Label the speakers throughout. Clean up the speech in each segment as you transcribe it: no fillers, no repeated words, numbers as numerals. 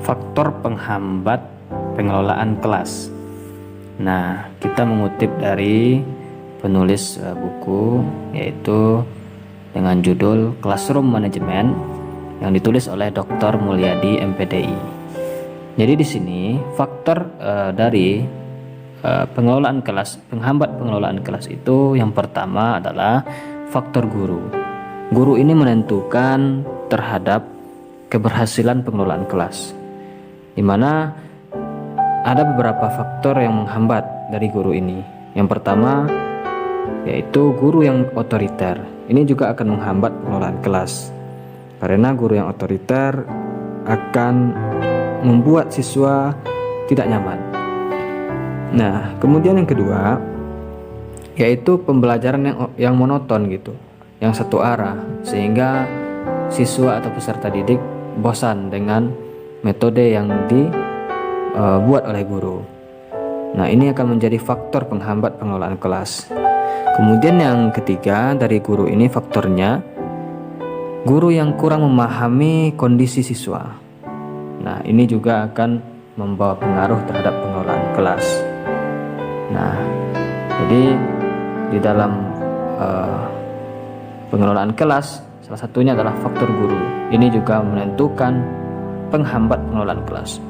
Speaker 1: Faktor penghambat pengelolaan kelas. Nah, kita mengutip dari penulis buku, yaitu dengan judul Classroom Management yang ditulis oleh Dr. Mulyadi MPDI. Jadi di sini faktor dari pengelolaan kelas, penghambat pengelolaan kelas itu yang pertama adalah faktor guru. Guru ini menentukan terhadap keberhasilan pengelolaan kelas, di mana ada beberapa faktor yang menghambat dari guru ini. Yang pertama yaitu guru yang otoriter. Ini juga akan menghambat pengelolaan kelas, karena guru yang otoriter akan membuat siswa tidak nyaman. Nah, kemudian yang kedua yaitu pembelajaran yang monoton gitu, yang satu arah, sehingga siswa atau peserta didik bosan dengan metode yang dibuat oleh guru. Nah, ini akan menjadi faktor penghambat pengelolaan kelas. Kemudian yang ketiga dari guru ini faktornya guru yang kurang memahami kondisi siswa. Nah, ini juga akan membawa pengaruh terhadap pengelolaan kelas. Nah, jadi di dalam pengelolaan kelas salah satunya adalah faktor guru. Ini juga menentukan penghambat pengelolaan kelas.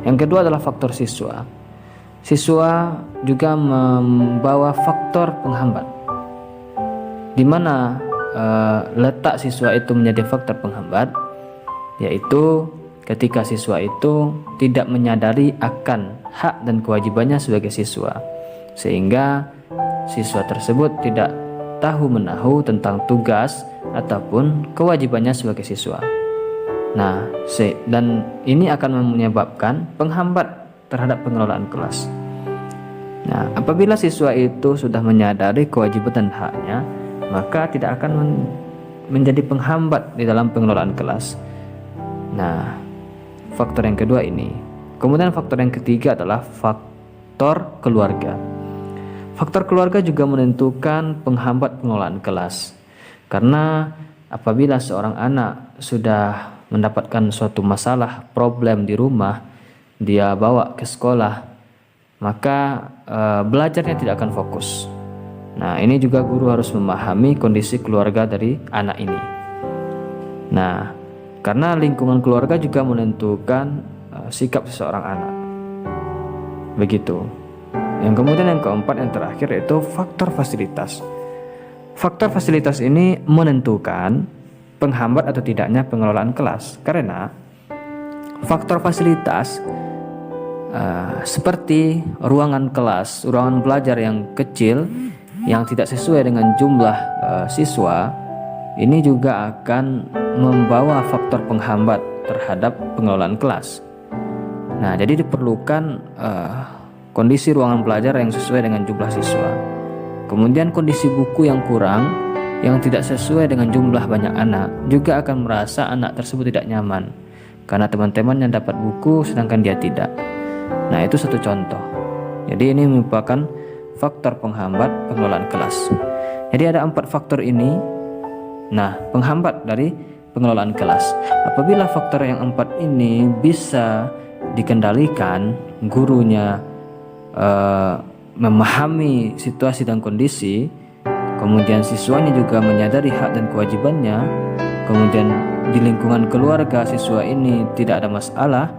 Speaker 1: Yang kedua adalah faktor siswa. Siswa juga membawa faktor penghambat, di mana letak siswa itu menjadi faktor penghambat, yaitu ketika siswa itu tidak menyadari akan hak dan kewajibannya sebagai siswa, sehingga siswa tersebut tidak tahu menahu tentang tugas ataupun kewajibannya sebagai siswa. Nah, dan ini akan menyebabkan penghambat terhadap pengelolaan kelas. Nah, apabila siswa itu sudah menyadari kewajiban dan haknya, maka tidak akan menjadi penghambat di dalam pengelolaan kelas. Nah, faktor yang kedua ini. Kemudian faktor yang ketiga adalah faktor keluarga. Faktor keluarga juga menentukan penghambat pengelolaan kelas, karena apabila seorang anak sudah mendapatkan suatu masalah, problem di rumah, dia bawa ke sekolah, maka belajarnya tidak akan fokus. Nah, ini juga guru harus memahami kondisi keluarga dari anak ini. Nah, karena lingkungan keluarga juga menentukan sikap seseorang anak. Begitu. Yang kemudian yang keempat, yang terakhir, yaitu faktor fasilitas. Faktor fasilitas ini menentukan penghambat atau tidaknya pengelolaan kelas, karena faktor fasilitas seperti ruangan kelas, ruangan belajar yang kecil yang tidak sesuai dengan jumlah siswa, ini juga akan membawa faktor penghambat terhadap pengelolaan kelas. Nah, jadi diperlukan kondisi ruangan belajar yang sesuai dengan jumlah siswa. Kemudian kondisi buku yang kurang, yang tidak sesuai dengan jumlah banyak anak, juga akan merasa anak tersebut tidak nyaman, karena teman-temannya dapat buku sedangkan dia tidak. Nah, itu satu contoh. Jadi ini merupakan faktor penghambat pengelolaan kelas. Jadi ada 4 faktor ini. Nah, penghambat dari pengelolaan kelas. Apabila faktor yang 4 ini bisa dikendalikan, gurunya memahami situasi dan kondisi, kemudian siswanya juga menyadari hak dan kewajibannya, kemudian di lingkungan keluarga siswa ini tidak ada masalah,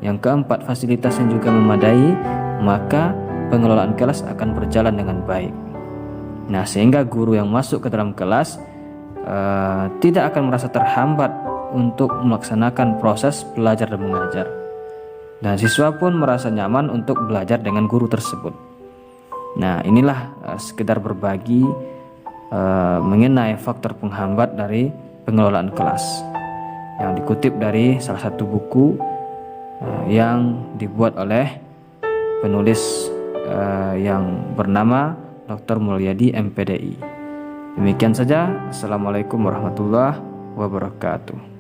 Speaker 1: yang keempat fasilitasnya juga memadai, maka pengelolaan kelas akan berjalan dengan baik. Nah, sehingga guru yang masuk ke dalam kelas tidak akan merasa terhambat untuk melaksanakan proses belajar dan mengajar, dan siswa pun merasa nyaman untuk belajar dengan guru tersebut. Nah, inilah sekedar berbagi mengenai faktor penghambat dari pengelolaan kelas yang dikutip dari salah satu buku yang dibuat oleh penulis yang bernama Dr. Mulyadi MPDI. Demikian saja. Assalamualaikum warahmatullahi wabarakatuh.